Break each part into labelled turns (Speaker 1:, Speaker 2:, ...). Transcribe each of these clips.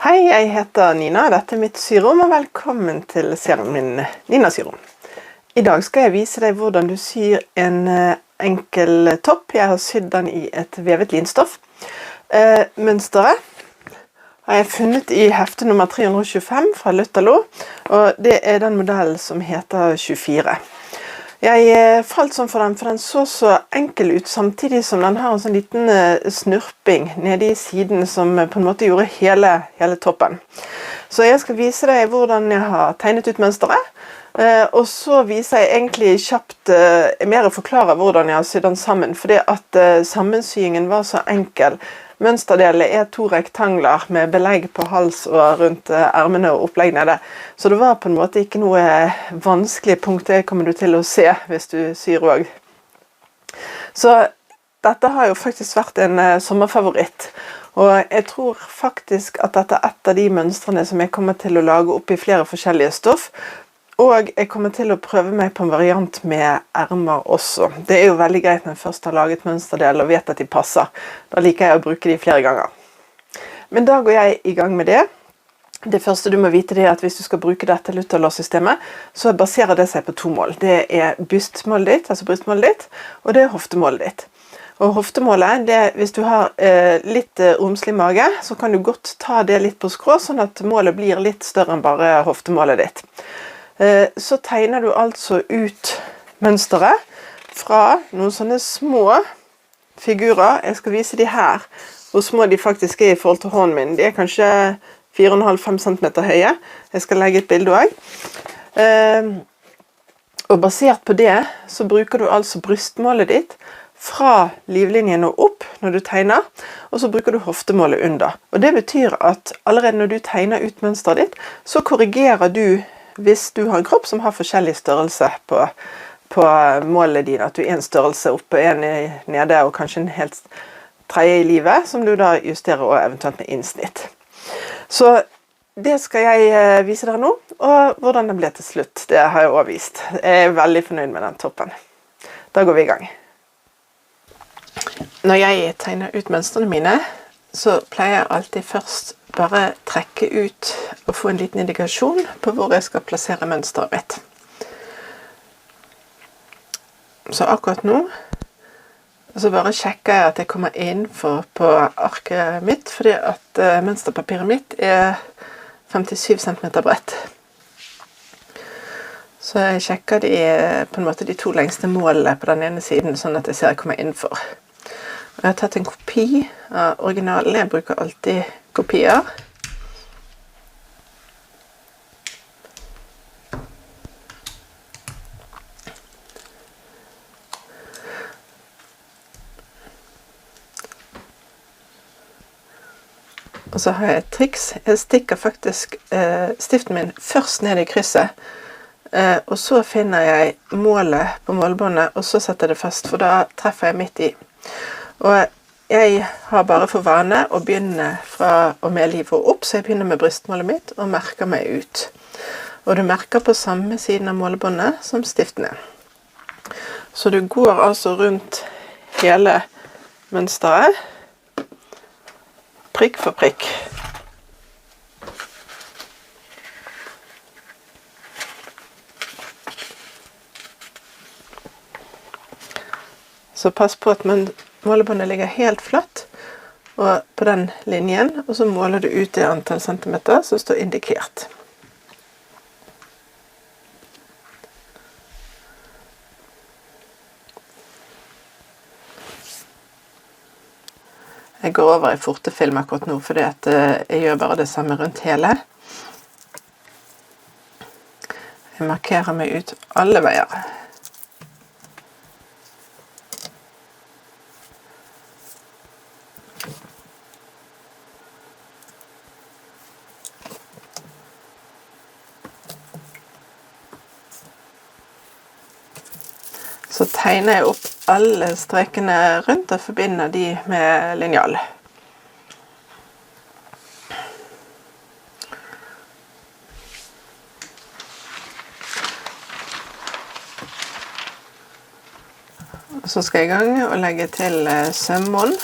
Speaker 1: Hei, jeg heter Nina, dette er mitt syrom, og velkommen til serien min Nina Syrom. I dag skal jeg vise deg hvordan du syr en enkel topp. Jeg har sydd den i et vevet linstoff. Mønsteret har jeg funnet i hefte nummer 325 fra Lutherlo, og det er den modellen som heter 24. Jeg falt sånn for den så enkel ut, samtidig som den har en sånn liten snurping nede i siden som på en måte gjorde hele toppen. Så jeg skal vise deg hvordan jeg har tegnet ut mønsteret, og så viser jeg egentlig kjapt mer å forklare hvordan jeg har sydd den sammen, fordi at sammensyingen var så enkel. Mønsterdelen er 2 rektangler med belegg på hals og rundt ermene og opplegg nede. Så det var på en måte ikke noe vanskelig punkt, det kommer du til å se hvis du syr også. Så dette har jo faktisk vært en sommerfavoritt. Og jeg tror faktisk at dette er et av de mønstrene som jeg kommer til å lage opp i flere forskjellige stoff. Og jeg kommer til å prøve meg på en variant med ermer også. Det er jo veldig greit når jeg først har laget mønsterdel og vet at de passer. Da liker jeg å bruke de flere ganger. Men da går jeg i gang med det. Det første du må vite er at hvis du skal bruke dette Lutherlo-systemet, så baserer det seg på 2 mål. Det er bystmålet ditt, altså brystmålet ditt, og det er hoftemålet ditt. Og hoftemålet, hvis du har litt romslig mage, så kan du godt ta det litt på skrå, sånn at målet blir litt større enn bare hoftemålet ditt. Så tegner du altså ut mønsteret fra noen sånne små figurer. Jeg skal vise de her, hvor små de faktisk er i forhold til hånden min. De er kanskje 4,5-5 cm høye. Jeg skal legge et bilde også. Og basert på det, så bruker du altså brystmålet ditt fra livlinjen og opp når du tegner, og så bruker du hoftemålet under. Og det betyr at allerede når du tegner ut mønsteret ditt, så korrigerer du hvis du har en kropp som har forskjellig størrelse på målet dine, at du er en størrelse oppe, en nede og kanskje en helt tredje i livet, som du da justerer og eventuelt med innsnitt. Så det skal jeg vise dere nå, og hvordan det ble til slutt, det har jeg også vist. Jeg er veldig fornøyd med den toppen. Da går vi i gang. Når jeg tegner ut mønstrene mine, så pleier jeg alltid først bare trekke ut og få en liten indikasjon på hvor jeg skal plassere mønsteret mitt. Så akkurat nå, så bare sjekker jeg at jeg kommer innenfor på arket mitt, fordi at mønsterpapiret mitt er 57 cm bredt. Så jeg sjekker på en måte de 2 lengste målene på den ene siden, sånn at jeg ser jeg kommer innenfor. Og jeg har tatt en kopi av originalen. Jeg bruker alltid kopier. Og så har jeg et triks. Jeg stikker faktisk stiften min først ned i krysset. Og så finner jeg målet på målbåndet, og så setter jeg det fast, for da treffer jeg midt i. Og jeg har bare for vane å begynne fra og med liv og opp, så jeg begynner med brystmålet mitt og merker meg ut. Og du merker på samme siden av målebåndet som stiftene. Så du går altså rundt hele mønsteret, prikk for prikk. Så pass på at målebåndet ligger helt flatt og på den linjen, og så måler du ut det antall centimeter som står indikert. Jeg går over i fortefilm akkurat nå, fordi at jeg gjør bare det samme rundt hele. Jeg markerer meg ut alle veier. Så tegner jeg opp alle strekene rundt og forbinder de med linjal. Så skal jeg i gang og legge til sømbånd.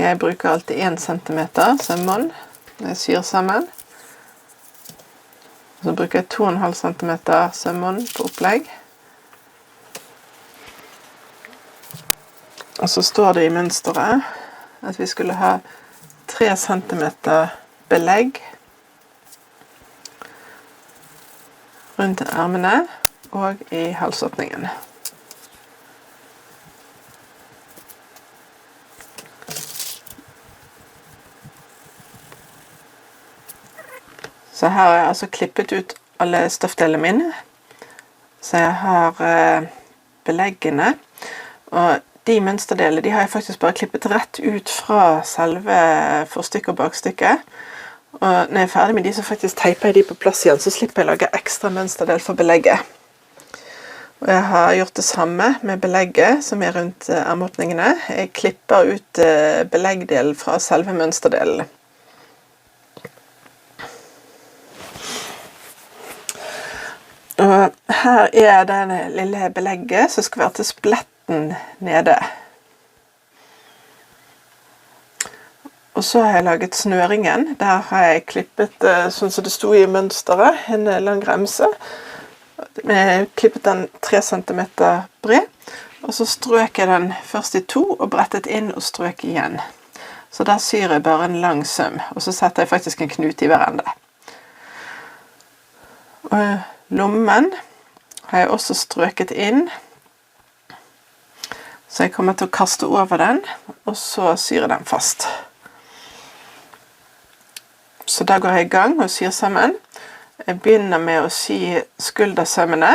Speaker 1: Jeg bruker alltid 1 centimeter sømmon når jeg syr sammen. Så bruker jeg 2,5 centimeter sømmon på opplegg. Og så står det i mønsteret at vi skulle ha 3 centimeter belegg rundt ermene og i halsåpningen. Så her har jeg altså klippet ut alle stoffdelene mine. Så jeg har beleggene, og de mønsterdelene de har jeg faktisk bare klippet rett ut fra selve forstykket og bakstykket. Og når jeg er ferdig med de, så faktisk teiper jeg de på plass igjen, så slipper jeg å lage ekstra mønsterdel for belegget. Og jeg har gjort det samme med belegget som er rundt ermåpningene. Jeg klipper ut beleggdelen fra selve mønsterdelen. Og her er det lille belegget som skal være til spletten nede. Og så har jeg laget snøringen. Der har jeg klippet, sånn som det sto i mønsteret, en lang remse. Jeg klippet den 3 centimeter bred, og så strøk jeg den først i 2 og brettet inn og strøk igjen. Så der syr jeg bare en lang søm, og så setter jeg faktisk en knut i hver ende. Og lommen har jeg også strøket inn, så jeg kommer til å kaste over den, og så syr jeg den fast. Så da går jeg i gang og syr sammen. Jeg begynner med å sy skuldersømmene,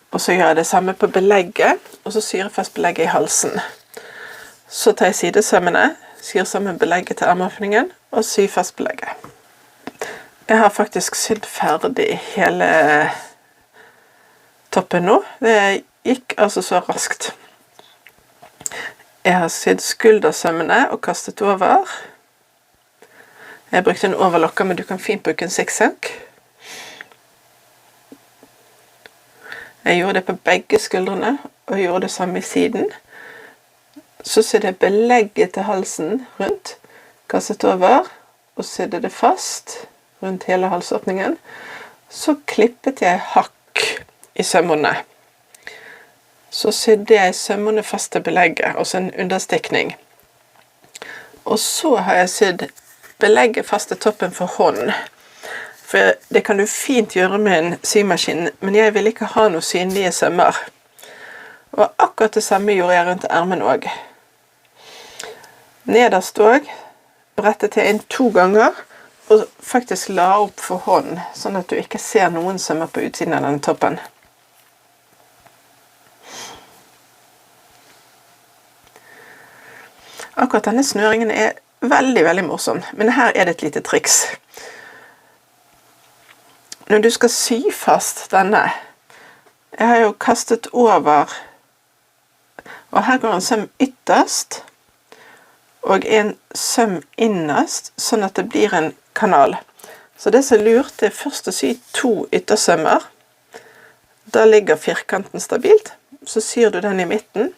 Speaker 1: og så gjør jeg det samme på belegget, og så syr jeg fast belegget i halsen. Så tar jeg sidesømmene, syr sammen belegget til ermåpningen, og syr fast belegget. Jeg har faktisk sydd ferdig hele toppen nå. Det gikk altså så raskt. Jeg har sydd skuldersømmene og kastet over. Jeg brukte en overlokker, men du kan fint bruke en zigzag. Jeg gjorde det på begge skuldrene, og gjorde det samme i siden. Så sydde jeg belegget til halsen rundt, kastet over, og sydde det fast rundt hele halsåpningen. Så klippet jeg hakk i sømmene. Så sydde jeg sømmene fast til belegget, altså en understikning. Og så har jeg sydd belegget fast til toppen for hånd. For det kan du fint gjøre med en symaskin, men jeg vil ikke ha noen synlige sømmer. Og akkurat det samme gjorde jeg rundt ermen også. Nederst også brettet jeg inn 2 ganger, og faktisk la opp for hånd, sånn at du ikke ser noen sømmer på utsiden av denne toppen. Akkurat denne snøringen er veldig, veldig morsom, men her er det et lite triks. Når du skal sy fast denne, jeg har jo kastet over, og her går en søm ytterst, og en søm innerst, sånn at det blir en kanal. Så det som er lurt, det er først å sy 2 yttersømmer. Da ligger firkanten stabilt, så syr du den i midten.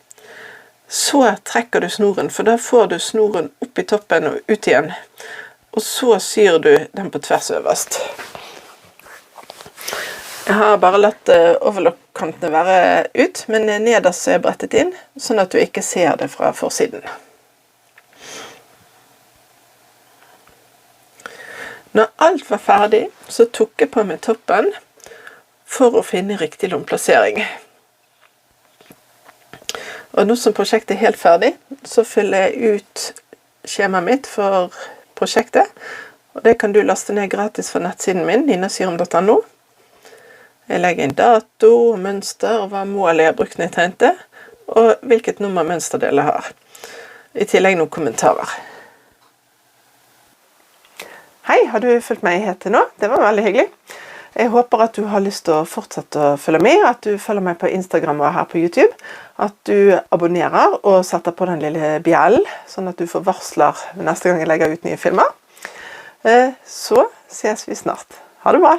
Speaker 1: Så trekker du snoren, for da får du snoren opp i toppen og ut igjen. Og så syr du den på tvers øverst. Jeg har bare latt overlockkantene være ut, men nederst er brettet inn, sånn at du ikke ser det fra forsiden. Når alt var ferdig, så tok jeg på meg toppen for å finne riktig lomplassering. Og nå som prosjektet er helt ferdig, så fyller jeg ut skjemaet mitt for prosjektet. Og det kan du laste ned gratis fra nettsiden min, ninasyrum.no. Jeg legger inn dato, mønster og hva målet jeg har brukt når jeg tegnte, og hvilket nummer mønsterdelet har. I tillegg noen kommentarer. Hei, har du fulgt meg helt til nå? Det var veldig hyggelig. Jeg håper at du har lyst til å fortsette å følge med, at du følger meg på Instagram og her på YouTube, at du abonnerer og setter på den lille bjellen, sånn at du får varsler neste gang jeg legger ut nye filmer. Så ses vi snart. Ha det bra!